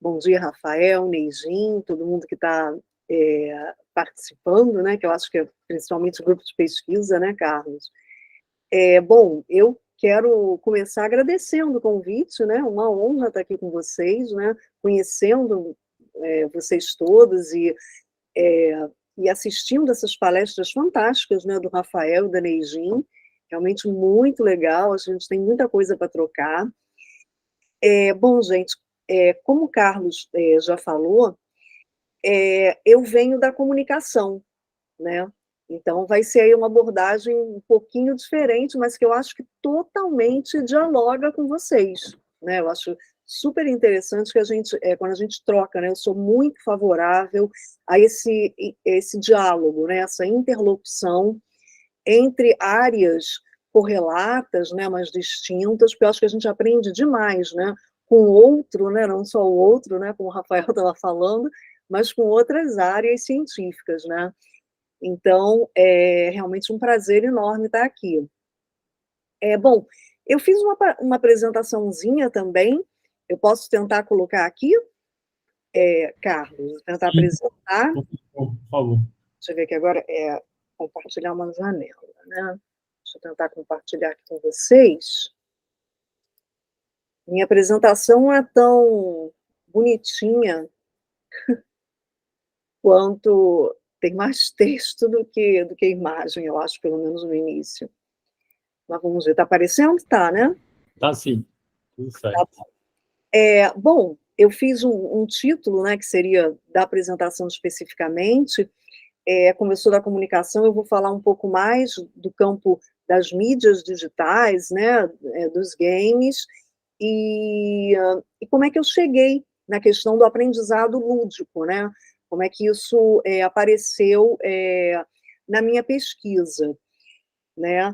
Bom dia, Rafael, Neijin, todo mundo que está participando, né, que eu acho que é principalmente o grupo de pesquisa, né, Carlos? Bom, eu quero começar agradecendo o convite, né, uma honra estar aqui com vocês, né, conhecendo vocês todos e assistindo essas palestras fantásticas, né, do Rafael e da Neijin, realmente muito legal, a gente tem muita coisa para trocar. Bom, gente, como o Carlos já falou, eu venho da comunicação, né? Então vai ser aí uma abordagem um pouquinho diferente, mas que eu acho que totalmente dialoga com vocês, né? Eu acho super interessante que quando a gente troca, né? Eu sou muito favorável a esse diálogo, né? Essa interlocução entre áreas correlatas, né? Mas distintas, porque eu acho que a gente aprende demais, né? Com o outro, né? Não só o outro, né? Como o Rafael estava falando, mas com outras áreas científicas, né? Então, é realmente um prazer enorme estar aqui. Bom, eu fiz uma apresentaçãozinha também, eu posso tentar colocar aqui, Carlos, tentar Sim, apresentar. por favor. Deixa eu ver aqui agora, compartilhar uma janela, né? Deixa eu tentar compartilhar aqui com vocês. Minha apresentação não é tão bonitinha quanto tem mais texto do que imagem, eu acho, pelo menos no início. Mas vamos ver, está aparecendo? Tá, né? Tá sim, tudo Tá. certo. Bom, eu fiz um título, né, que seria da apresentação especificamente. Como eu sou da comunicação, eu vou falar um pouco mais do campo das mídias digitais, né, dos games, e como é que eu cheguei na questão do aprendizado lúdico, né? Como é que isso apareceu na minha pesquisa, né?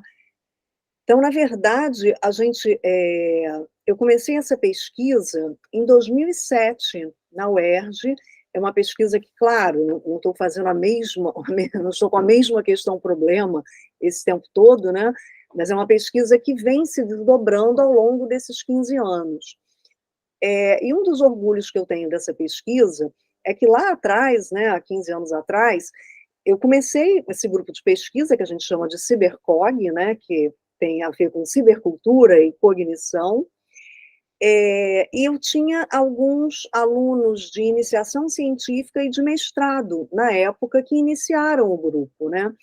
Então, na verdade, eu comecei essa pesquisa em 2007, na UERJ. É uma pesquisa que, claro, não estou fazendo não estou com a mesma questão, problema, esse tempo todo, né? Mas é uma pesquisa que vem se desdobrando ao longo desses 15 anos. E um dos orgulhos que eu tenho dessa pesquisa é que lá atrás, né, há 15 anos atrás, eu comecei esse grupo de pesquisa que a gente chama de Cibercog, né, que tem a ver com cibercultura e cognição, e eu tinha alguns alunos de iniciação científica e de mestrado, na época, que iniciaram o grupo, né?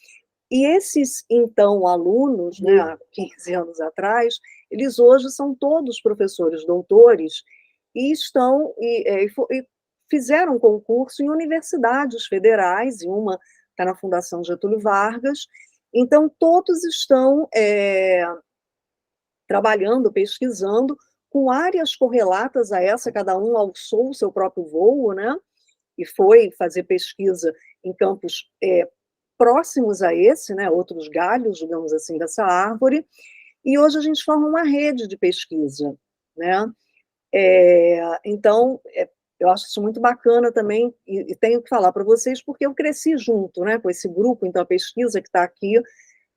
E esses, então, alunos, né, há 15 anos atrás, eles hoje são todos professores doutores e e fizeram concurso em universidades federais, e uma está na Fundação Getúlio Vargas. Então, todos estão trabalhando, pesquisando, com áreas correlatas a essa, cada um alçou o seu próprio voo, né? E foi fazer pesquisa em campos próximos a esse, né? Outros galhos, digamos assim, dessa árvore. E hoje a gente forma uma rede de pesquisa, né? Então, eu acho isso muito bacana também, e tenho que falar para vocês, porque eu cresci junto, né, com esse grupo. Então a pesquisa que está aqui,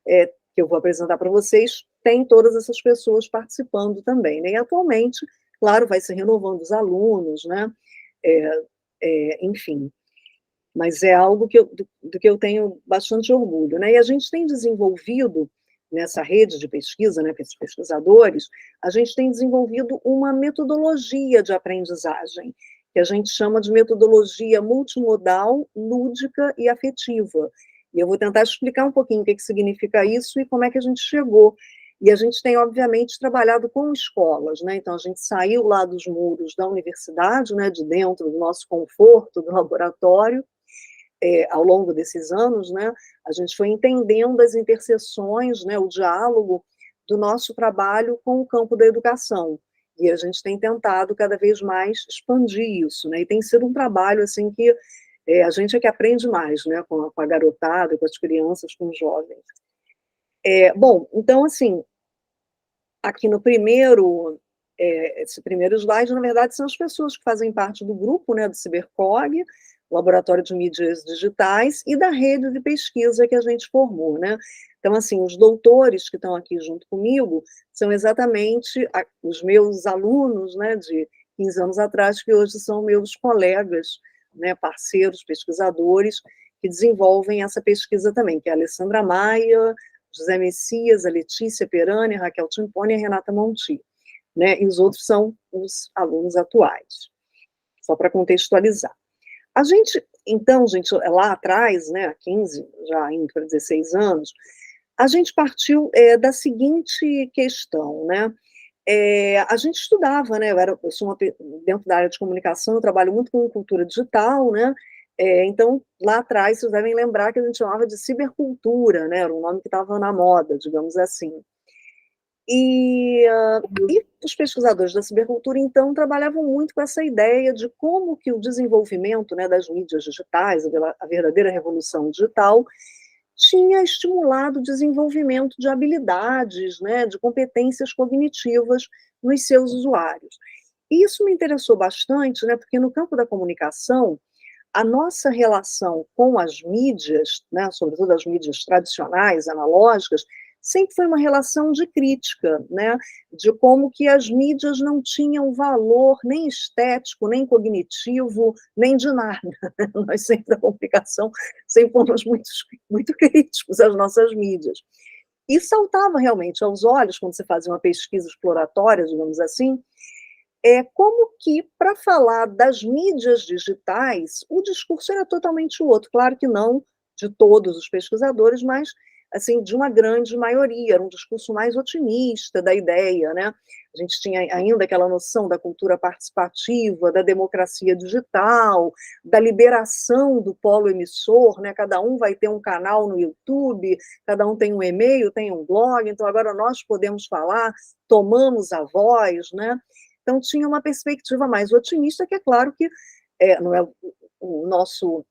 que eu vou apresentar para vocês, tem todas essas pessoas participando também, né? E atualmente, claro, vai se renovando os alunos, né? Enfim, mas é algo do que eu tenho bastante orgulho, né? E a gente tem desenvolvido, nessa rede de pesquisa, né, esses pesquisadores, a gente tem desenvolvido uma metodologia de aprendizagem, que a gente chama de metodologia multimodal, lúdica e afetiva. E eu vou tentar explicar um pouquinho o que significa isso e como é que a gente chegou. E a gente tem, obviamente, trabalhado com escolas, né? Então, a gente saiu lá dos muros da universidade, né, de dentro do nosso conforto, do laboratório, ao longo desses anos, né, a gente foi entendendo as interseções, né, o diálogo do nosso trabalho com o campo da educação. E a gente tem tentado cada vez mais expandir isso, né, e tem sido um trabalho assim que a gente é que aprende mais, né, com a garotada, com as crianças, com os jovens. Bom, então, assim, aqui no esse primeiro slide, na verdade, são as pessoas que fazem parte do grupo, né, do Cibercog, Laboratório de Mídias Digitais, e da rede de pesquisa que a gente formou, né? Então, assim, os doutores que estão aqui junto comigo são exatamente os meus alunos, né, de 15 anos atrás, que hoje são meus colegas, né, parceiros, pesquisadores, que desenvolvem essa pesquisa também, que é a Alessandra Maia, José Messias, a Letícia Perani, a Raquel Timpone e a Renata Monti, né, e os outros são os alunos atuais, só para contextualizar. A gente, então, gente, lá atrás, né, há 15, já indo para 16 anos, a gente partiu da seguinte questão, né, a gente estudava, né, eu sou dentro da área de comunicação, eu trabalho muito com cultura digital, né, então, lá atrás, vocês devem lembrar que a gente chamava de cibercultura, né, era um nome que estava na moda, digamos assim. E os pesquisadores da cibercultura, então, trabalhavam muito com essa ideia de como que o desenvolvimento, né, das mídias digitais, a verdadeira revolução digital, tinha estimulado o desenvolvimento de habilidades, né, de competências cognitivas nos seus usuários. E isso me interessou bastante, né, porque no campo da comunicação, a nossa relação com as mídias, né, sobretudo as mídias tradicionais, analógicas, sempre foi uma relação de crítica, né, de como que as mídias não tinham valor nem estético, nem cognitivo, nem de nada. Nós sempre, da comunicação, sempre fomos muito críticos às nossas mídias. E saltava realmente aos olhos, quando você fazia uma pesquisa exploratória, digamos assim, como que, para falar das mídias digitais, o discurso era totalmente outro. Claro que não de todos os pesquisadores, mas assim, de uma grande maioria, era um discurso mais otimista da ideia, né? A gente tinha ainda aquela noção da cultura participativa, da democracia digital, da liberação do polo emissor, né? Cada um vai ter um canal no YouTube, cada um tem um e-mail, tem um blog, então agora nós podemos falar, tomamos a voz, né? Então, tinha uma perspectiva mais otimista, que é claro que não é o nosso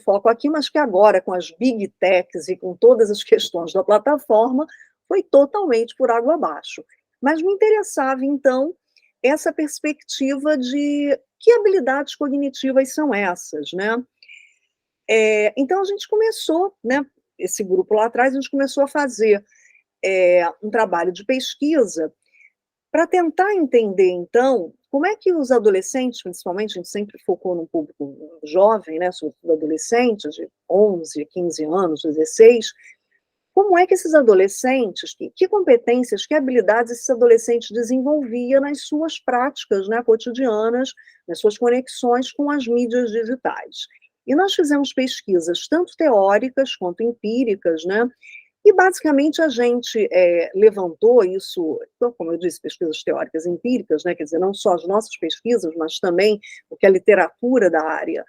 foco aqui, mas que agora, com as big techs e com todas as questões da plataforma, foi totalmente por água abaixo. Mas me interessava, então, essa perspectiva de que habilidades cognitivas são essas, né? Então, a gente começou, né, esse grupo lá atrás, a gente começou a fazer um trabalho de pesquisa para tentar entender, então, como é que os adolescentes, principalmente, a gente sempre focou no público jovem, né, sobretudo adolescentes de 11, 15 anos, 16, como é que esses adolescentes, que competências, que habilidades esses adolescentes desenvolviam nas suas práticas, né, cotidianas, nas suas conexões com as mídias digitais. E nós fizemos pesquisas tanto teóricas quanto empíricas, né, e, basicamente, a gente levantou isso, então, como eu disse, pesquisas teóricas empíricas, né, quer dizer, não só as nossas pesquisas, mas também o que a literatura da área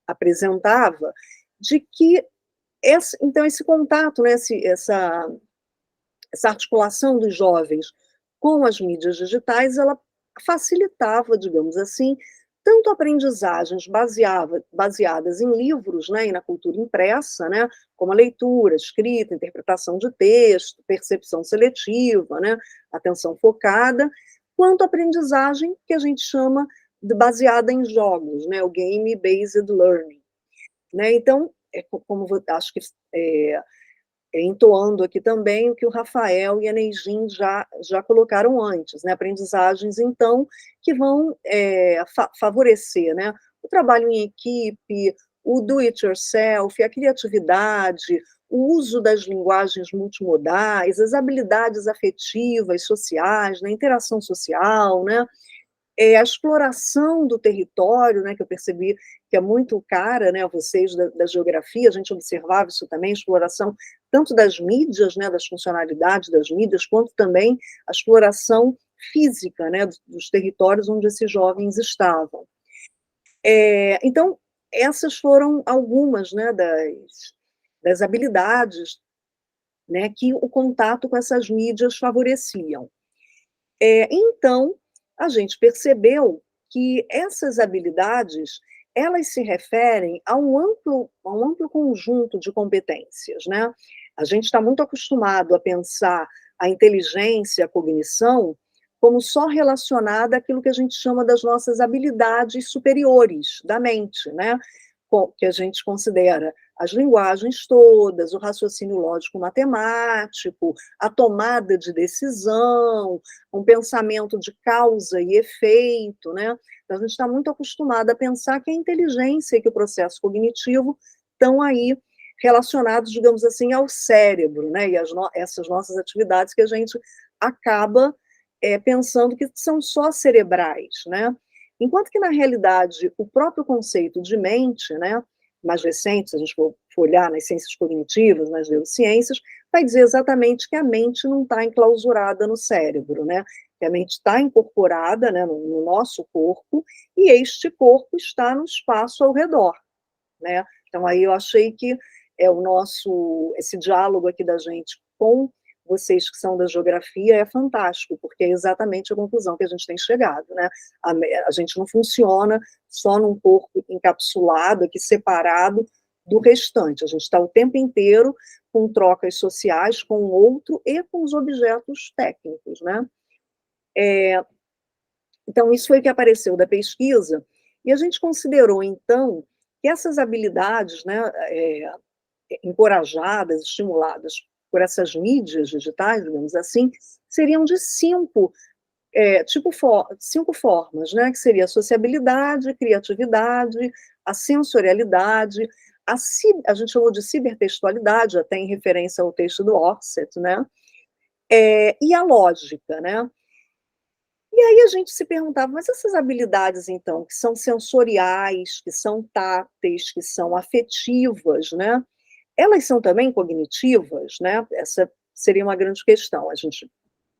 apresentava, de que então, esse contato, né, essa articulação dos jovens com as mídias digitais, ela facilitava, digamos assim, tanto aprendizagens baseadas em livros, né, e na cultura impressa, né, como a leitura, escrita, interpretação de texto, percepção seletiva, né, atenção focada, quanto aprendizagem que a gente chama de baseada em jogos, né, o game-based learning. Né? Então, como acho que entoando aqui também o que o Rafael e a Neijin já colocaram antes, né? Aprendizagens, então, que vão favorecer, né? O trabalho em equipe, o do-it-yourself, a criatividade, o uso das linguagens multimodais, as habilidades afetivas, sociais, né? Interação social, né? A exploração do território, né, que eu percebi que é muito cara, né, a vocês da geografia, a gente observava isso também, a exploração tanto das mídias, né, das funcionalidades das mídias, quanto também a exploração física, né, dos territórios onde esses jovens estavam. Então, essas foram algumas, né, das habilidades, né, que o contato com essas mídias favoreciam. Então, a gente percebeu que essas habilidades, elas se referem a um amplo conjunto de competências, né? A gente está muito acostumado a pensar a inteligência, a cognição, como só relacionada àquilo que a gente chama das nossas habilidades superiores da mente, né? Que a gente considera as linguagens todas, o raciocínio lógico-matemático, a tomada de decisão, um pensamento de causa e efeito, né? Então, a gente está muito acostumado a pensar que a inteligência e que o processo cognitivo estão aí relacionados, digamos assim, ao cérebro, né? E essas nossas atividades que a gente acaba pensando que são só cerebrais, né? Enquanto que, na realidade, o próprio conceito de mente, né, mais recente, se a gente for olhar nas ciências cognitivas, nas neurociências, vai dizer exatamente que a mente não está enclausurada no cérebro, né? Que a mente está incorporada, né, no nosso corpo, e este corpo está no espaço ao redor, né? Então, aí eu achei que esse diálogo aqui da gente com vocês que são da geografia é fantástico, porque é exatamente a conclusão que a gente tem chegado, né? A gente não funciona só num corpo encapsulado, aqui separado do restante. A gente está o tempo inteiro com trocas sociais com o outro e com os objetos técnicos, né? Então, isso foi o que apareceu da pesquisa, e a gente considerou, então, que essas habilidades, né, encorajadas, estimuladas por essas mídias digitais, digamos assim, seriam de cinco formas, né? Que seria a sociabilidade, criatividade, a sensorialidade, a gente chamou de cibertextualidade, até em referência ao texto do Orset, né? E a lógica, né? E aí a gente se perguntava, mas essas habilidades, então, que são sensoriais, que são táteis, que são afetivas, né? Elas são também cognitivas, né? Essa seria uma grande questão. A gente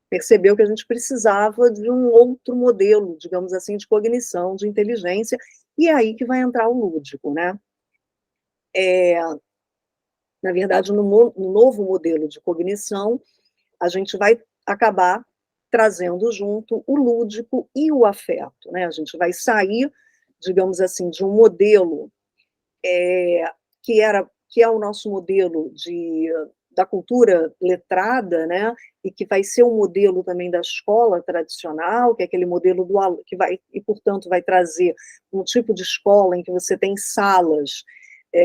percebeu que a gente precisava de um outro modelo, digamos assim, de cognição, de inteligência, e é aí que vai entrar o lúdico, né? Na verdade, no novo modelo de cognição, a gente vai acabar trazendo junto o lúdico e o afeto, né? A gente vai sair, digamos assim, de um modelo que é o nosso modelo da cultura letrada, né? E que vai ser um modelo também da escola tradicional, que é aquele modelo que vai, e portanto vai trazer um tipo de escola em que você tem salas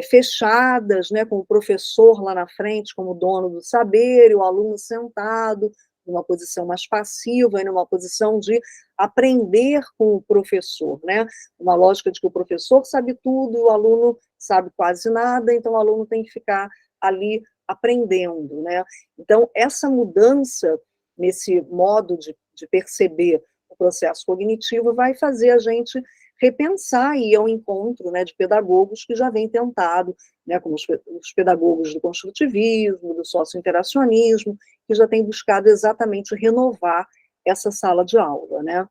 fechadas, né, com o professor lá na frente como dono do saber, e o aluno sentado numa posição mais passiva, e numa posição de aprender com o professor, né? Uma lógica de que o professor sabe tudo e o aluno sabe quase nada, então o aluno tem que ficar ali aprendendo, né? Então, essa mudança nesse modo de perceber o processo cognitivo vai fazer a gente repensar e ir ao encontro, né, de pedagogos que já vêm tentado, né, como os pedagogos do construtivismo, do socio-interacionismo, que já têm buscado exatamente renovar essa sala de aula, né?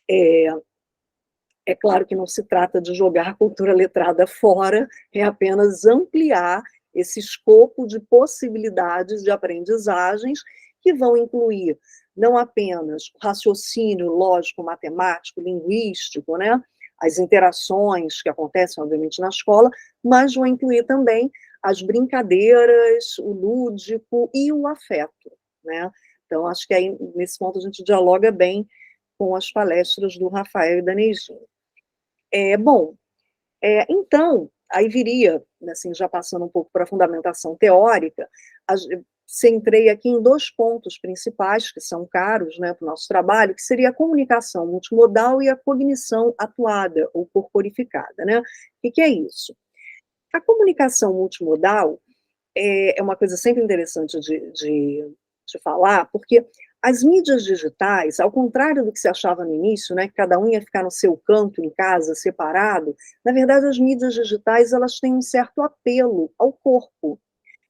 É claro que não se trata de jogar a cultura letrada fora, é apenas ampliar esse escopo de possibilidades de aprendizagens que vão incluir não apenas o raciocínio lógico, matemático, linguístico, né? As interações que acontecem, obviamente, na escola, mas vão incluir também as brincadeiras, o lúdico e o afeto, né? Então, acho que aí, nesse ponto, a gente dialoga bem com as palestras do Rafael e da Neijinha. Bom, então, aí viria, assim, já passando um pouco para a fundamentação teórica, centrei aqui em dois pontos principais, que são caros, né, para o nosso trabalho, que seria a comunicação multimodal e a cognição atuada, ou corporificada, né? O que é isso? A comunicação multimodal é uma coisa sempre interessante de falar, porque as mídias digitais, ao contrário do que se achava no início, né, que cada um ia ficar no seu canto, em casa, separado, na verdade, as mídias digitais elas têm um certo apelo ao corpo,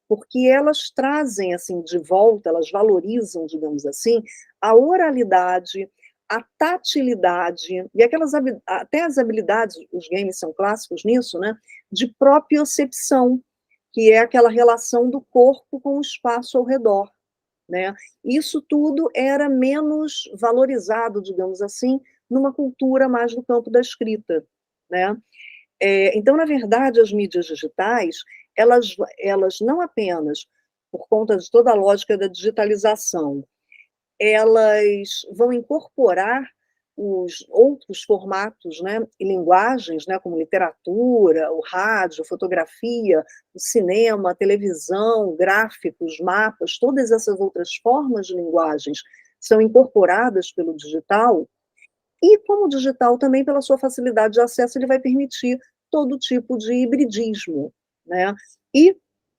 porque elas trazem assim de volta, elas valorizam, digamos assim, a oralidade, a tatilidade e até as habilidades, os games são clássicos nisso, né, de propriocepção, que é aquela relação do corpo com o espaço ao redor, né? Isso tudo era menos valorizado, digamos assim, numa cultura mais do campo da escrita, né? Então, na verdade, as mídias digitais, elas não apenas, por conta de toda a lógica da digitalização, elas vão incorporar os outros formatos, né, e linguagens, né, como literatura, o rádio, fotografia, o cinema, a televisão, gráficos, mapas, todas essas outras formas de linguagens são incorporadas pelo digital, e como o digital também, pela sua facilidade de acesso, ele vai permitir todo tipo de hibridismo, né? E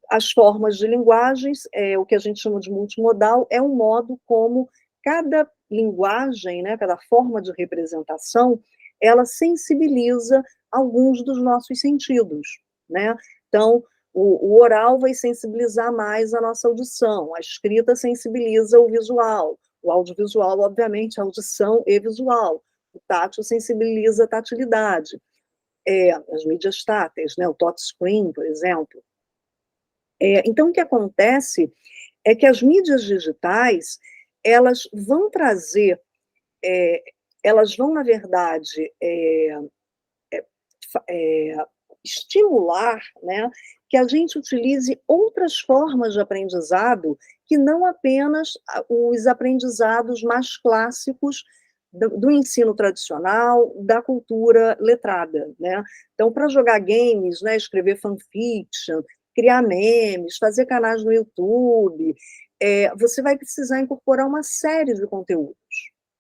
as formas de linguagens, o que a gente chama de multimodal, é um modo como cada linguagem, né, cada forma de representação, ela sensibiliza alguns dos nossos sentidos, né? Então, o oral vai sensibilizar mais a nossa audição, a escrita sensibiliza o visual, o audiovisual, obviamente, a audição e visual, o tátil sensibiliza a tatilidade, as mídias táteis, né, o touchscreen, por exemplo. Então, o que acontece é que as mídias digitais, elas vão trazer, é, elas vão, na verdade, é, estimular, né, que a gente utilize outras formas de aprendizado que não apenas os aprendizados mais clássicos do ensino tradicional, da cultura letrada, né? Então, para jogar games, né, escrever fanfiction, criar memes, fazer canais no YouTube, você vai precisar incorporar uma série de conteúdos,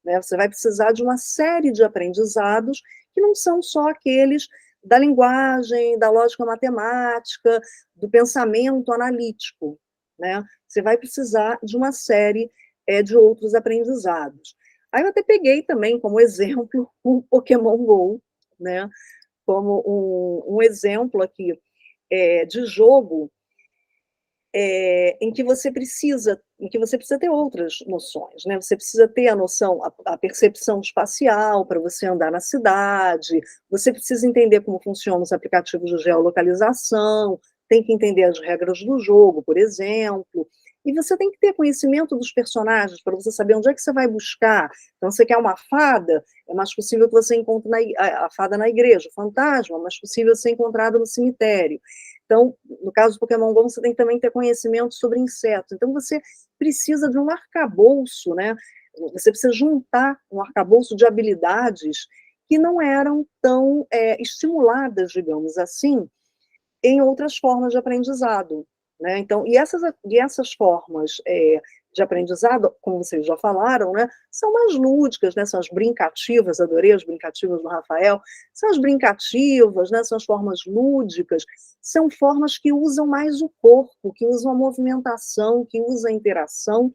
né? Você vai precisar de uma série de aprendizados que não são só aqueles da linguagem, da lógica matemática, do pensamento analítico, né? Você vai precisar de uma série de outros aprendizados. Aí eu até peguei também como exemplo o Pokémon Go, né? Como um exemplo aqui de jogo em que você precisa ter outras noções, né? Você precisa ter a noção, a percepção espacial para você andar na cidade, você precisa entender como funcionam os aplicativos de geolocalização, tem que entender as regras do jogo, por exemplo, e você tem que ter conhecimento dos personagens para você saber onde é que você vai buscar. Então, você quer uma fada, é mais possível que você encontre a fada na igreja, o fantasma, é mais possível ser encontrado no cemitério. Então, no caso do Pokémon Go, você tem que também ter conhecimento sobre insetos. Então, você precisa de um arcabouço, né? Você precisa juntar um arcabouço de habilidades que não eram tão estimuladas, digamos assim, em outras formas de aprendizado, né? Então, e essas formas de aprendizado, como vocês já falaram, né, são mais lúdicas, né, são as brincativas, adorei as brincativas do Rafael, são as brincativas, né, são as formas lúdicas, são formas que usam mais o corpo, que usam a movimentação, que usam a interação,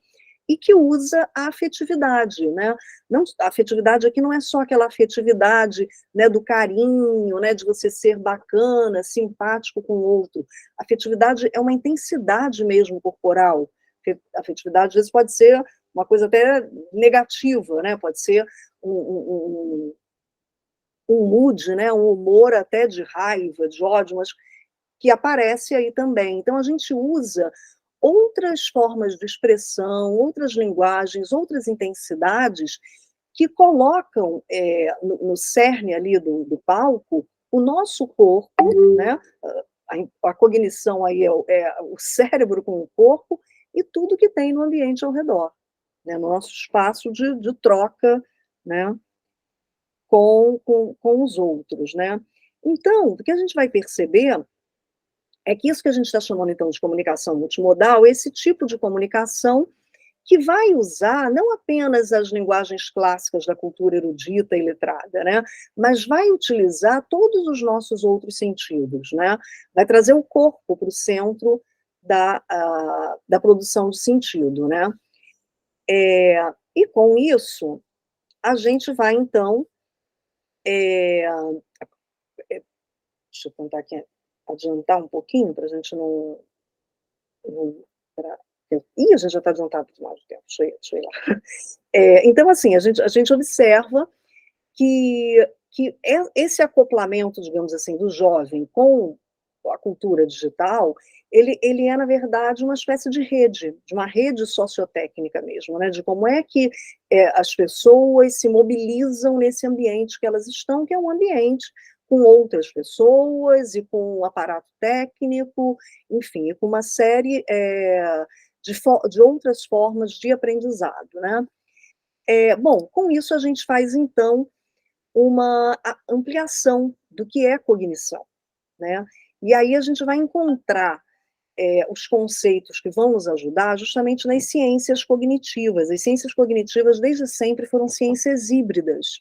e que usa a afetividade, né? Não, a afetividade aqui não é só aquela afetividade, né, do carinho, né, de você ser bacana, simpático com o outro. A afetividade é uma intensidade mesmo corporal. A afetividade, às vezes, pode ser uma coisa até negativa, né? Pode ser um mood, né? Um humor até de raiva, de ódio, mas que aparece aí também. Então, a gente usa outras formas de expressão, outras linguagens, outras intensidades que colocam no cerne ali do palco o nosso corpo, né? A cognição aí é o cérebro com o corpo e tudo que tem no ambiente ao redor, né? No nosso espaço de troca, né? Com os outros, né? Então, o que a gente vai perceber é que isso que a gente está chamando, então, de comunicação multimodal, esse tipo de comunicação que vai usar não apenas as linguagens clássicas da cultura erudita e letrada, né, mas vai utilizar todos os nossos outros sentidos, né, vai trazer o corpo para o centro da produção de sentido, né. E com isso, a gente vai, então, é, deixa eu tentar aqui adiantar um pouquinho para a gente não pra ih, a gente já está adiantado demais o tempo, deixa eu ir lá. Então, assim, a gente observa que esse acoplamento, digamos assim, do jovem com a cultura digital, ele é, na verdade, uma espécie de uma rede sociotécnica mesmo, né, de como é que as pessoas se mobilizam nesse ambiente que elas estão, que é um ambiente com outras pessoas e com um aparato técnico, enfim, e com uma série de outras formas de aprendizado, né? Bom, com isso a gente faz, então, uma ampliação do que é cognição, né? E aí a gente vai encontrar os conceitos que vão nos ajudar justamente nas ciências cognitivas. As ciências cognitivas, desde sempre, foram ciências híbridas,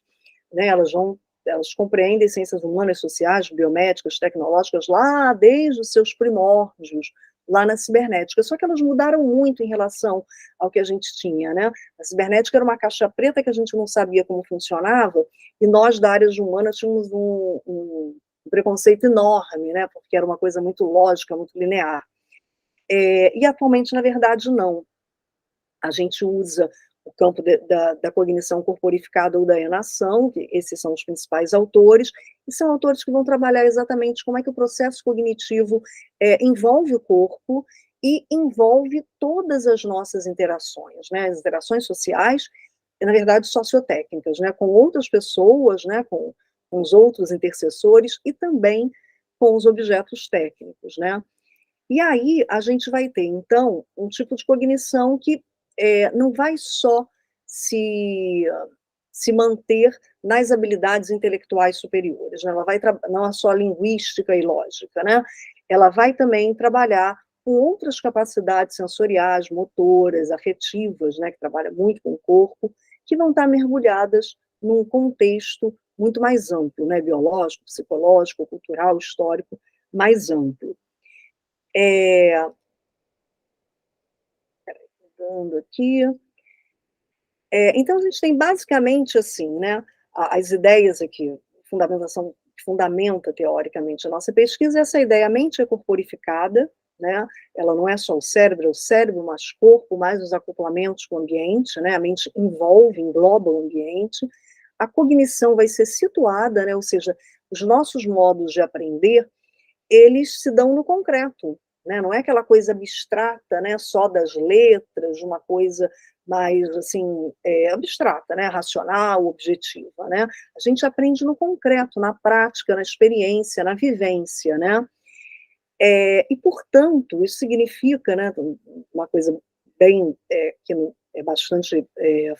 né? Elas compreendem ciências humanas, sociais, biomédicas, tecnológicas, lá desde os seus primórdios, lá na cibernética. Só que elas mudaram muito em relação ao que a gente tinha, né? A cibernética era uma caixa preta que a gente não sabia como funcionava, e nós, da área de humanas, tínhamos um preconceito enorme, né? Porque era uma coisa muito lógica, muito linear. E atualmente, na verdade, não. A gente usa o campo da cognição corporificada ou da enação, que esses são os principais autores, e são autores que vão trabalhar exatamente como é que o processo cognitivo envolve o corpo e envolve todas as nossas interações, né, as interações sociais, e, na verdade, sociotécnicas, né, com outras pessoas, né, com os outros intercessores e também com os objetos técnicos, né. E aí a gente vai ter, então, um tipo de cognição que não vai só se, se manter nas habilidades intelectuais superiores, né? Ela vai não é só linguística e lógica, né? Ela vai também trabalhar com outras capacidades sensoriais, motoras, afetivas, né? Que trabalha muito com o corpo, que vão estar mergulhadas num contexto muito mais amplo, né? Biológico, psicológico, cultural, histórico, mais amplo. Dando aqui. Então, a gente tem basicamente assim, né, as ideias aqui, fundamentação, fundamenta teoricamente a nossa pesquisa, essa ideia, a mente é corporificada, né, ela não é só o cérebro, é o cérebro mais corpo, mais os acoplamentos com o ambiente, né, a mente envolve, engloba o ambiente, a cognição vai ser situada, né, ou seja, os nossos modos de aprender, eles se dão no concreto, né? Não é aquela coisa abstrata, né, só das letras, uma coisa mais assim abstrata, né, racional, objetiva, né? A gente aprende no concreto, na prática, na experiência, na vivência, né? E portanto isso significa, né, uma coisa bem que é bastante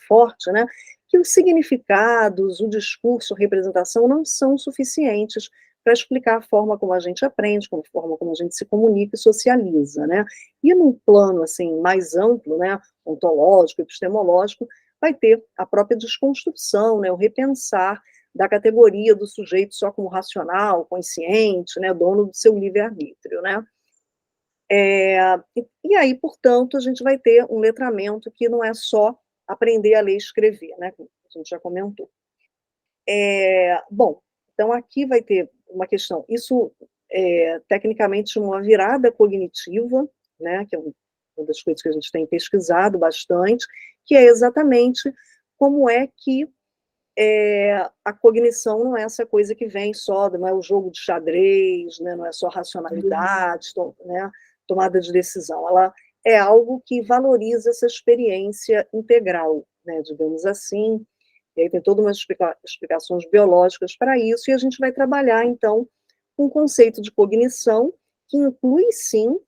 forte, né, que os significados, o discurso, a representação não são suficientes para explicar a forma como a gente aprende, a forma como a gente se comunica e socializa, né? E num plano assim mais amplo, né, ontológico, epistemológico, vai ter a própria desconstrução, né, o repensar da categoria do sujeito só como racional, consciente, né, dono do seu livre-arbítrio, né? E aí, portanto, a gente vai ter um letramento que não é só aprender a ler e escrever, né, como a gente já comentou. Bom, então aqui vai ter uma questão, isso tecnicamente uma virada cognitiva, né, que é uma das coisas que a gente tem pesquisado bastante, que é exatamente como é que a cognição não é essa coisa que vem só, não é o jogo de xadrez, né, não é só racionalidade, né, tomada de decisão, ela é algo que valoriza essa experiência integral, né, digamos assim, e aí tem todas umas explicações biológicas para isso, e a gente vai trabalhar, então, um conceito de cognição que inclui, sim,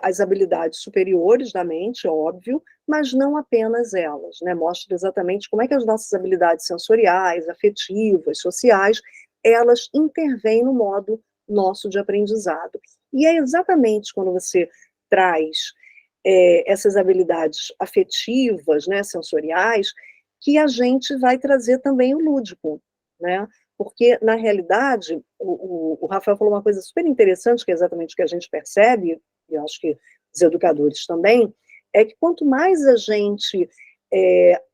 as habilidades superiores da mente, óbvio, mas não apenas elas, né? Mostra exatamente como é que as nossas habilidades sensoriais, afetivas, sociais, elas intervêm no modo nosso de aprendizado. E é exatamente quando você traz essas habilidades afetivas, né, sensoriais, que a gente vai trazer também o lúdico, né? Porque, na realidade, o Rafael falou uma coisa super interessante, que é exatamente o que a gente percebe, e eu acho que os educadores também, é que quanto mais a gente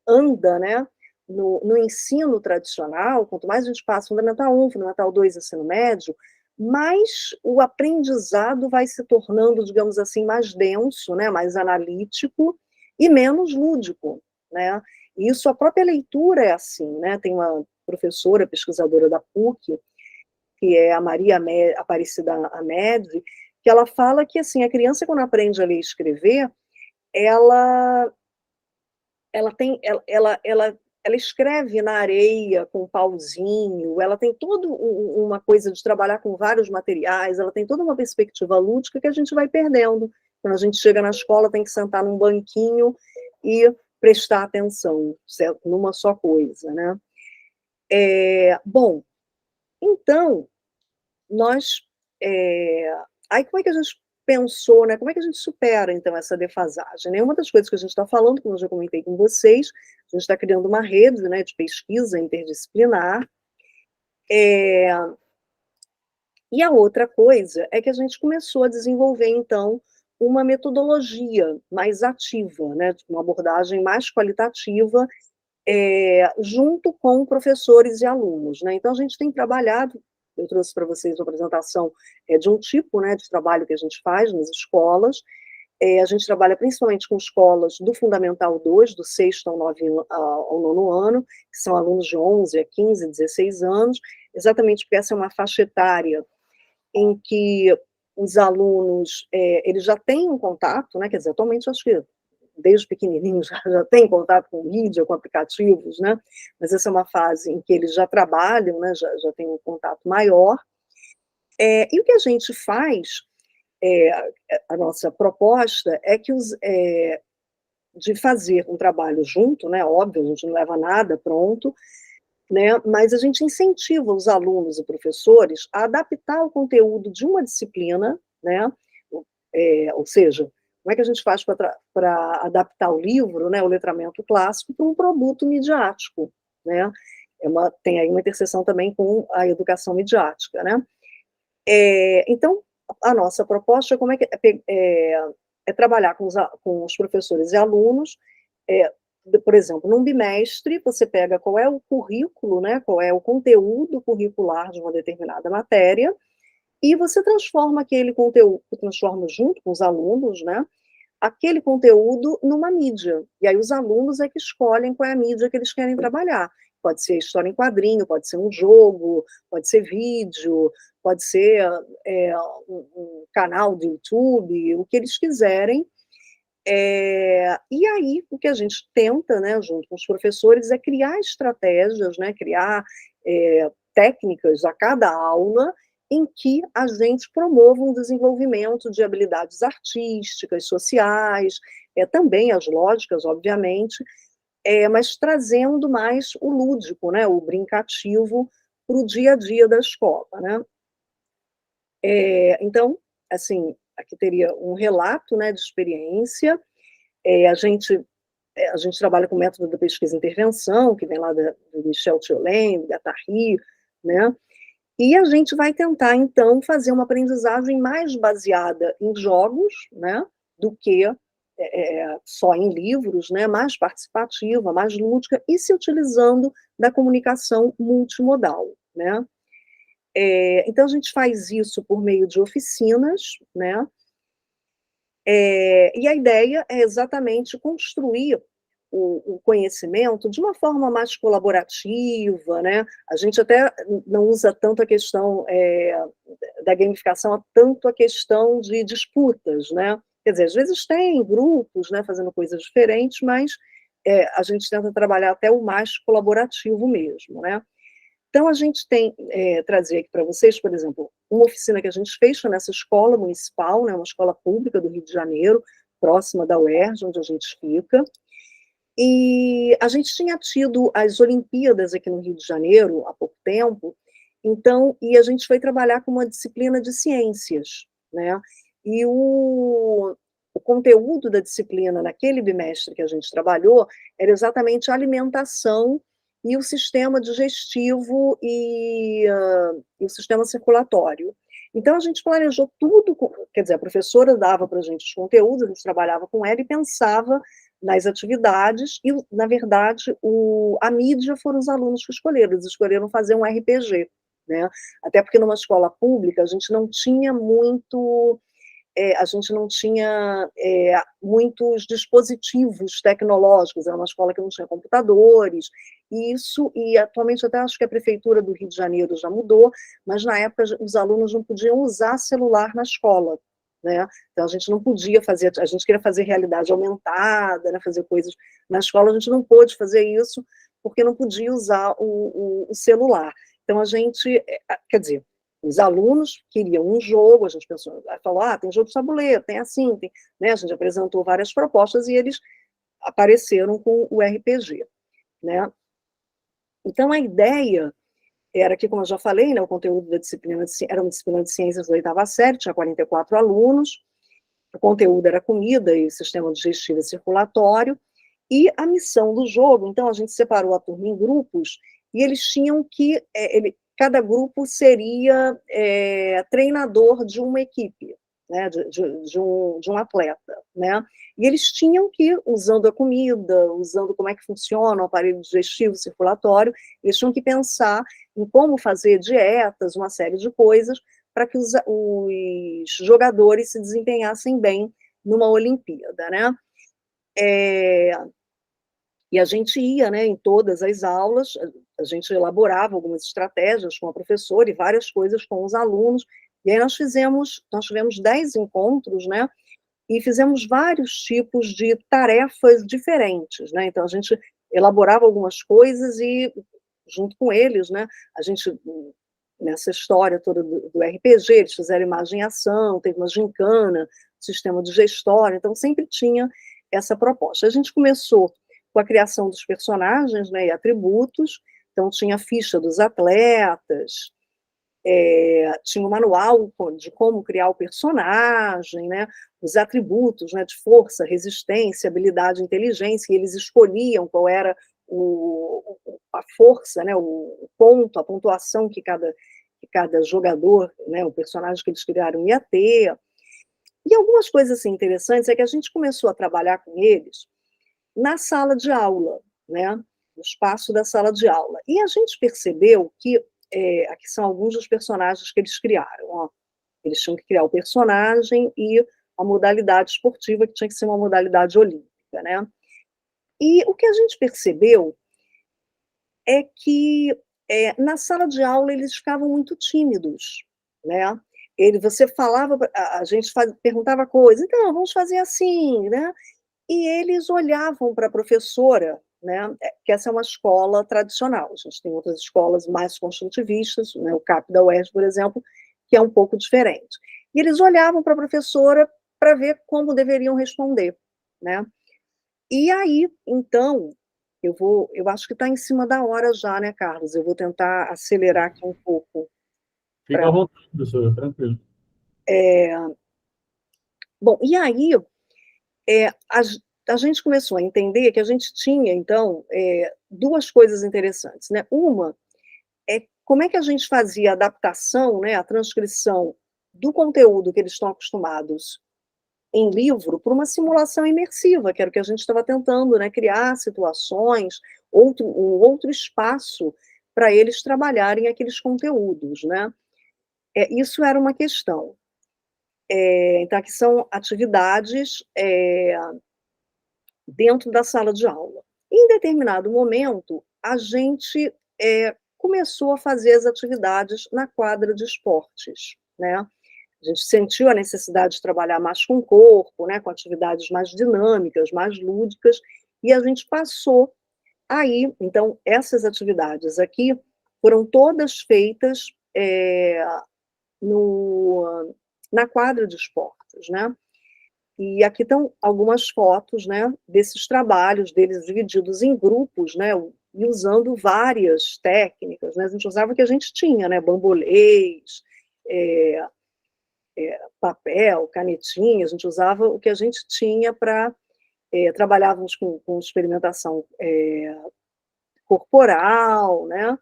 anda, né, no ensino tradicional, quanto mais a gente passa Fundamental 1, Fundamental 2, ensino médio, mais o aprendizado vai se tornando, digamos assim, mais denso, né, mais analítico e menos lúdico, né? Isso, a própria leitura é assim, né? Tem uma professora, pesquisadora da PUC, que é a Maria Aparecida Amede, que ela fala que, assim, a criança, quando aprende a ler e escrever, ela, ela escreve na areia com um pauzinho, ela tem toda uma coisa de trabalhar com vários materiais, ela tem toda uma perspectiva lúdica que a gente vai perdendo. Quando a gente chega na escola, tem que sentar num banquinho e prestar atenção, certo? Numa só coisa, né? Bom, então, nós... aí como é que a gente pensou, né? Como é que a gente supera, então, essa defasagem, né? Uma das coisas que a gente está falando, como eu já comentei com vocês, a gente está criando uma rede, né, de pesquisa interdisciplinar, e a outra coisa é que a gente começou a desenvolver, então, uma metodologia mais ativa, né, uma abordagem mais qualitativa, junto com professores e alunos, né? Então, a gente tem trabalhado, eu trouxe para vocês uma apresentação de um tipo, né, de trabalho que a gente faz nas escolas. A gente trabalha principalmente com escolas do Fundamental 2, do 6º ao 9º ano, que são alunos de 11 a 15, 16 anos, exatamente porque essa é uma faixa etária em que os alunos, eles já têm um contato, né, quer dizer, atualmente acho que desde pequenininhos já têm contato com mídia, com aplicativos, né, mas essa é uma fase em que eles já trabalham, né, já têm um contato maior, e o que a gente faz, a nossa proposta é que de fazer um trabalho junto, né, óbvio, a gente não leva nada pronto, né, mas a gente incentiva os alunos e professores a adaptar o conteúdo de uma disciplina, né, ou seja, como é que a gente faz para adaptar o livro, né, o letramento clássico, para um produto midiático, né, tem aí uma interseção também com a educação midiática, né. Então, a nossa proposta é trabalhar com os professores e alunos, por exemplo, num bimestre, você pega qual é o currículo, né, qual é o conteúdo curricular de uma determinada matéria, e você transforma aquele conteúdo, transforma junto com os alunos, né, aquele conteúdo numa mídia. E aí os alunos é que escolhem qual é a mídia que eles querem trabalhar. Pode ser história em quadrinho, pode ser um jogo, pode ser vídeo, pode ser um canal do YouTube, o que eles quiserem. E aí, o que a gente tenta, né, junto com os professores, é criar estratégias, né, criar técnicas a cada aula em que a gente promova um desenvolvimento de habilidades artísticas, sociais, também as lógicas, obviamente, mas trazendo mais o lúdico, né, o brincativo para o dia a dia da escola, né. Então, assim, aqui teria um relato, né, de experiência. A gente trabalha com o método da pesquisa e intervenção, que vem lá do Michel Thiolin, da Guattari, né, e a gente vai tentar, então, fazer uma aprendizagem mais baseada em jogos, né, do que só em livros, né, mais participativa, mais lúdica, e se utilizando da comunicação multimodal, né. Então, a gente faz isso por meio de oficinas, né, e a ideia é exatamente construir o conhecimento de uma forma mais colaborativa, né? A gente até não usa tanto a questão da gamificação, tanto a questão de disputas, né? Quer dizer, às vezes tem grupos, né, fazendo coisas diferentes, mas a gente tenta trabalhar até o mais colaborativo mesmo, né? Então, a gente tem, trazer aqui para vocês, por exemplo, uma oficina que a gente fez foi nessa escola municipal, né, uma escola pública do Rio de Janeiro, próxima da UERJ, onde a gente fica, e a gente tinha tido as Olimpíadas aqui no Rio de Janeiro há pouco tempo, então, e a gente foi trabalhar com uma disciplina de ciências, né, e o conteúdo da disciplina naquele bimestre que a gente trabalhou era exatamente a alimentação e o sistema digestivo e o sistema circulatório. Então, a gente planejou tudo, quer dizer, a professora dava para a gente os conteúdos, a gente trabalhava com ela e pensava nas atividades, e, na verdade, a mídia foram os alunos que escolheram, eles escolheram fazer um RPG, né? Até porque numa escola pública a gente não tinha muitos dispositivos tecnológicos, era uma escola que não tinha computadores, e atualmente até acho que a prefeitura do Rio de Janeiro já mudou, mas na época os alunos não podiam usar celular na escola, né? Então a gente não podia fazer, a gente queria fazer realidade aumentada, né, fazer coisas na escola, a gente não pôde fazer isso, porque não podia usar o celular. Então a gente, quer dizer, os alunos queriam um jogo, a gente pensou, falou, tem jogo de tabuleiro, tem assim, tem, né, a gente apresentou várias propostas e eles apareceram com o RPG, né? Então, a ideia era que, como eu já falei, né, o conteúdo da disciplina era uma disciplina de ciências da oitava série, tinha 44 alunos, o conteúdo era comida e sistema digestivo e circulatório, e a missão do jogo, então a gente separou a turma em grupos, e eles tinham que, cada grupo seria treinador de uma equipe, né, de um atleta, né? E eles tinham que, usando a comida, usando como é que funciona o aparelho digestivo, circulatório, eles tinham que pensar em como fazer dietas, uma série de coisas, para que os jogadores se desempenhassem bem numa Olimpíada, né? E a gente ia, né, em todas as aulas, a gente elaborava algumas estratégias com a professora e várias coisas com os alunos, e aí nós tivemos 10 encontros, né, e fizemos vários tipos de tarefas diferentes, né, então a gente elaborava algumas coisas e, junto com eles, né, a gente, nessa história toda do RPG, eles fizeram imagem e ação, teve uma gincana, sistema digestório, então sempre tinha essa proposta. A gente começou com a criação dos personagens, né, e atributos, então tinha a ficha dos atletas, tinha o manual de como criar o personagem, né, os atributos, né, de força, resistência, habilidade, inteligência, e eles escolhiam qual era a força, né, o ponto, a pontuação que cada jogador, né, o personagem que eles criaram ia ter. E algumas coisas assim, interessantes é que a gente começou a trabalhar com eles na sala de aula, né, no espaço da sala de aula. E a gente percebeu que, aqui são alguns dos personagens que eles criaram, ó. Eles tinham que criar o personagem e a modalidade esportiva, que tinha que ser uma modalidade olímpica, né? E o que a gente percebeu é que, na sala de aula eles ficavam muito tímidos, né? Você falava, a gente perguntava coisas, então, vamos fazer assim, né? E eles olhavam para a professora, né, que essa é uma escola tradicional, a gente tem outras escolas mais construtivistas, né, o CAP da UERJ, por exemplo, que é um pouco diferente. E eles olhavam para a professora para ver como deveriam responder, né? E aí, então, eu acho que está em cima da hora já, né, Carlos? Eu vou tentar acelerar aqui um pouco. Fica à vontade, professora, tranquilo. Bom, e aí, é, a, a gente começou a entender que a gente tinha, então, duas coisas interessantes, né? Uma é como é que a gente fazia a adaptação, né, a transcrição do conteúdo que eles estão acostumados em livro para uma simulação imersiva, que era o que a gente estava tentando, né, criar situações, um outro espaço para eles trabalharem aqueles conteúdos, né? Isso era uma questão. Então, aqui são atividades dentro da sala de aula. Em determinado momento, a gente começou a fazer as atividades na quadra de esportes, né? A gente sentiu a necessidade de trabalhar mais com o corpo, né, com atividades mais dinâmicas, mais lúdicas, e a gente passou aí, então, essas atividades aqui foram todas feitas no, na quadra de esportes, né? E aqui estão algumas fotos, né, desses trabalhos deles divididos em grupos, né, e usando várias técnicas, né? A gente usava o que a gente tinha, né, bambolês, é, papel, canetinha, a gente usava o que a gente tinha para trabalhávamos com experimentação corporal, né?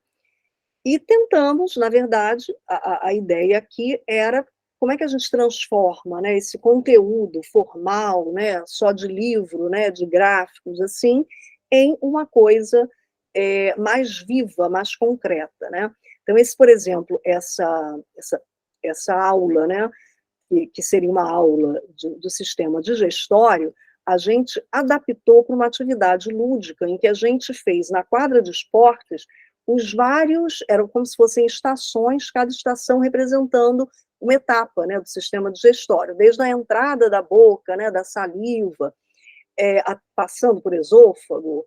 E tentamos, na verdade, a ideia aqui era como é que a gente transforma, né, esse conteúdo formal, né, só de livro, né, de gráficos, assim, em uma coisa mais viva, mais concreta, né? Então, por exemplo, essa aula, né, que seria uma aula do sistema digestório, a gente adaptou para uma atividade lúdica, em que a gente fez na quadra de esportes os vários, eram como se fossem estações, cada estação representando uma etapa, né, do sistema digestório, desde a entrada da boca, né, da saliva, passando por esôfago,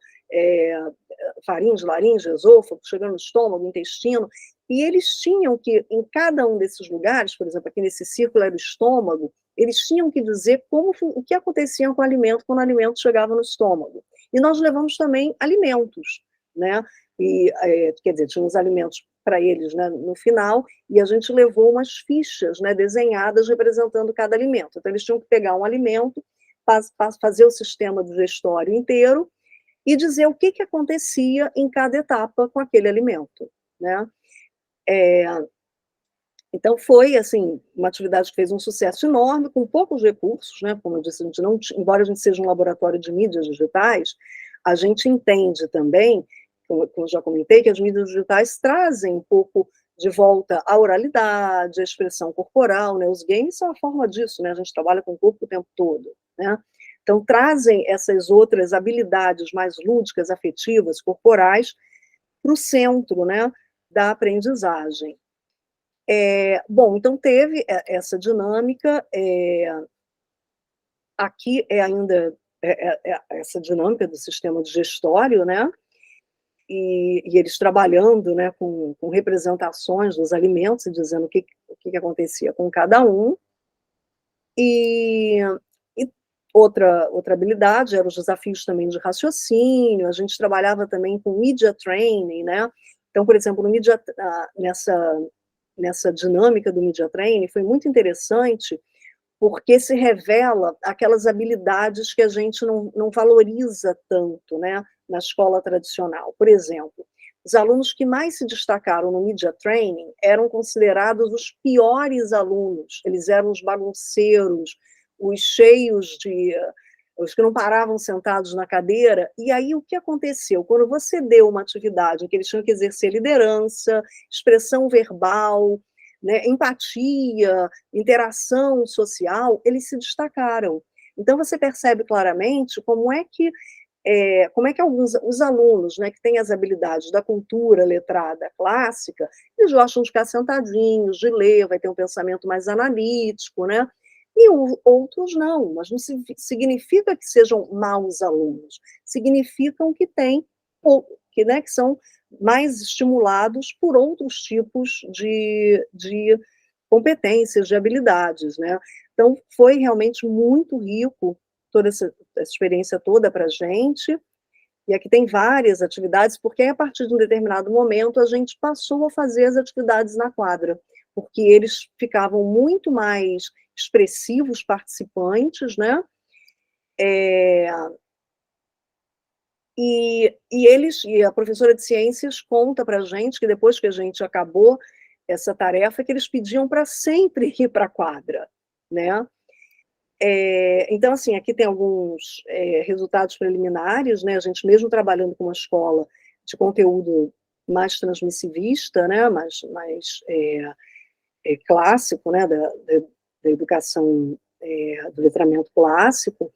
faringe, laringe, esôfago, chegando no estômago, intestino, e eles tinham que, em cada um desses lugares, por exemplo, aqui nesse círculo era o estômago, eles tinham que dizer o que acontecia com o alimento quando o alimento chegava no estômago. E nós levamos também alimentos, né? E, quer dizer, tinha uns alimentos para eles, né, no final, e a gente levou umas fichas, né, desenhadas representando cada alimento. Então, eles tinham que pegar um alimento, fazer o sistema digestório inteiro e dizer o que acontecia em cada etapa com aquele alimento, né? Então, foi, assim, uma atividade que fez um sucesso enorme, com poucos recursos, né? Como eu disse, a gente não, embora a gente seja um laboratório de mídias digitais, a gente entende também, como eu já comentei, que as mídias digitais trazem um pouco de volta a oralidade, a expressão corporal, né? Os games são a forma disso, né? A gente trabalha com o corpo o tempo todo, né? Então, trazem essas outras habilidades mais lúdicas, afetivas, corporais, para o centro, né, da aprendizagem. Bom, então teve essa dinâmica, aqui ainda essa dinâmica do sistema digestório, né, e eles trabalhando, né, com representações dos alimentos e dizendo o que acontecia com cada um, e outra habilidade eram os desafios também de raciocínio, a gente trabalhava também com media training, né, então, por exemplo, no nessa dinâmica do media training, foi muito interessante, porque se revela aquelas habilidades que a gente não valoriza tanto, né, na escola tradicional. Por exemplo, os alunos que mais se destacaram no media training eram considerados os piores alunos, eles eram os bagunceiros, os cheios de... os que não paravam sentados na cadeira, e aí o que aconteceu? Quando você deu uma atividade em que eles tinham que exercer liderança, expressão verbal, né, empatia, interação social, eles se destacaram. Então, você percebe claramente como é que alguns os alunos, né, que têm as habilidades da cultura letrada clássica, eles gostam de ficar sentadinhos, de ler, vai ter um pensamento mais analítico, né? E outros não, mas não significa que sejam maus alunos, significam que têm, né, que são mais estimulados por outros tipos de competências, de habilidades, né? Então, foi realmente muito rico toda essa experiência toda para a gente, e aqui tem várias atividades, porque a partir de um determinado momento a gente passou a fazer as atividades na quadra, porque eles ficavam muito mais expressivos, participantes, né? E a professora de ciências conta para a gente que depois que a gente acabou essa tarefa, que eles pediam para sempre ir para a quadra, né? Então, assim, aqui tem alguns resultados preliminares, né? A gente mesmo trabalhando com uma escola de conteúdo mais transmissivista, né? mais clássico, né? Da educação, do letramento clássico,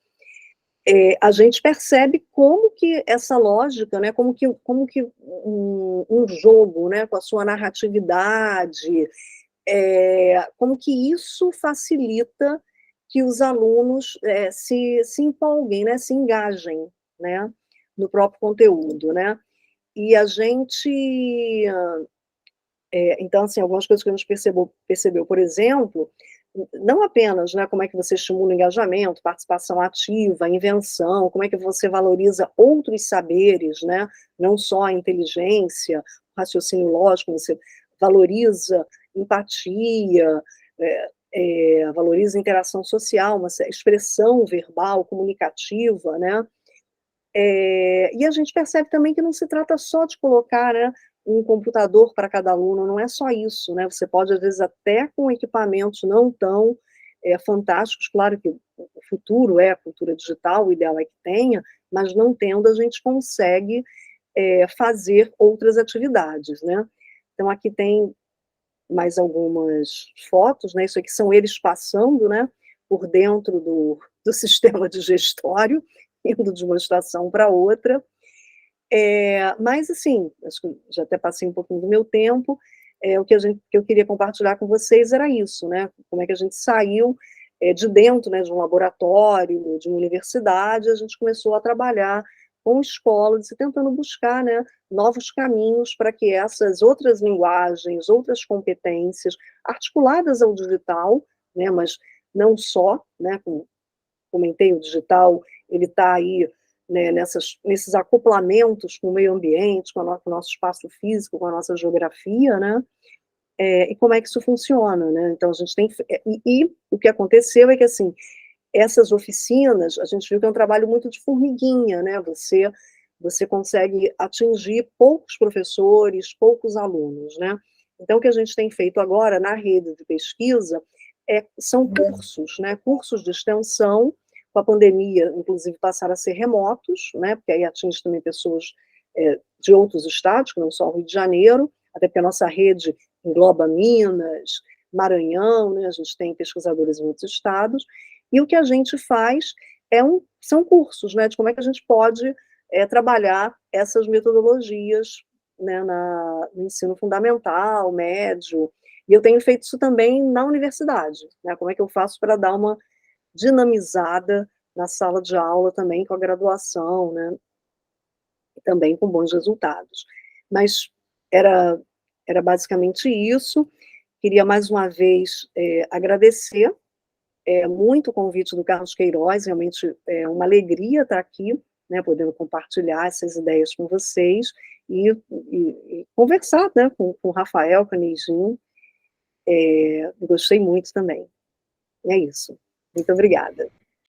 a gente percebe como que essa lógica, né, como que um jogo, né, com a sua narratividade, como que isso facilita que os alunos se empolguem, né, se engajem, né, no próprio conteúdo, né? E a gente... então, assim, algumas coisas que a gente percebeu, por exemplo, não apenas, né, como é que você estimula o engajamento, participação ativa, invenção, como é que você valoriza outros saberes, né, não só a inteligência, o raciocínio lógico, você valoriza empatia, valoriza interação social, uma expressão verbal, comunicativa, né? E a gente percebe também que não se trata só de colocar, né, um computador para cada aluno, não é só isso, né? Você pode, às vezes, até com equipamentos não tão fantásticos, claro que o futuro é a cultura digital, o ideal é que tenha, mas não tendo, a gente consegue fazer outras atividades, né? Então, aqui tem mais algumas fotos, né? Isso aqui são eles passando, né, por dentro do sistema digestório, indo de uma estação para outra. Mas, assim, acho que já até passei um pouquinho do meu tempo, o que eu queria compartilhar com vocês era isso, né? Como é que a gente saiu de dentro, né, de um laboratório, de uma universidade, a gente começou a trabalhar com escolas e tentando buscar, né, novos caminhos para que essas outras linguagens, outras competências, articuladas ao digital, né, mas não só, né, como comentei, o digital, ele está aí, né, nesses acoplamentos com o meio ambiente, com o nosso espaço físico, com a nossa geografia, né, e como é que isso funciona, né, então a gente tem, e o que aconteceu é que, assim, essas oficinas, a gente viu que é um trabalho muito de formiguinha, né, você consegue atingir poucos professores, poucos alunos, né, então o que a gente tem feito agora na rede de pesquisa são cursos, né, cursos de extensão. Com a pandemia, inclusive, passaram a ser remotos, né, porque aí atinge também pessoas de outros estados, que não só o Rio de Janeiro, até porque a nossa rede engloba Minas, Maranhão, né, a gente tem pesquisadores em outros estados, e o que a gente faz são cursos, né, de como é que a gente pode trabalhar essas metodologias, né, no ensino fundamental, médio, e eu tenho feito isso também na universidade, né, como é que eu faço para dar uma dinamizada na sala de aula também com a graduação, né, e também com bons resultados. Mas era, era basicamente isso. Queria mais uma vez agradecer muito o convite do Carlos Queiroz, realmente é uma alegria estar aqui, né, podendo compartilhar essas ideias com vocês e conversar, né, com o Rafael, com a Neijinho. Gostei muito também. É isso. Muito obrigada.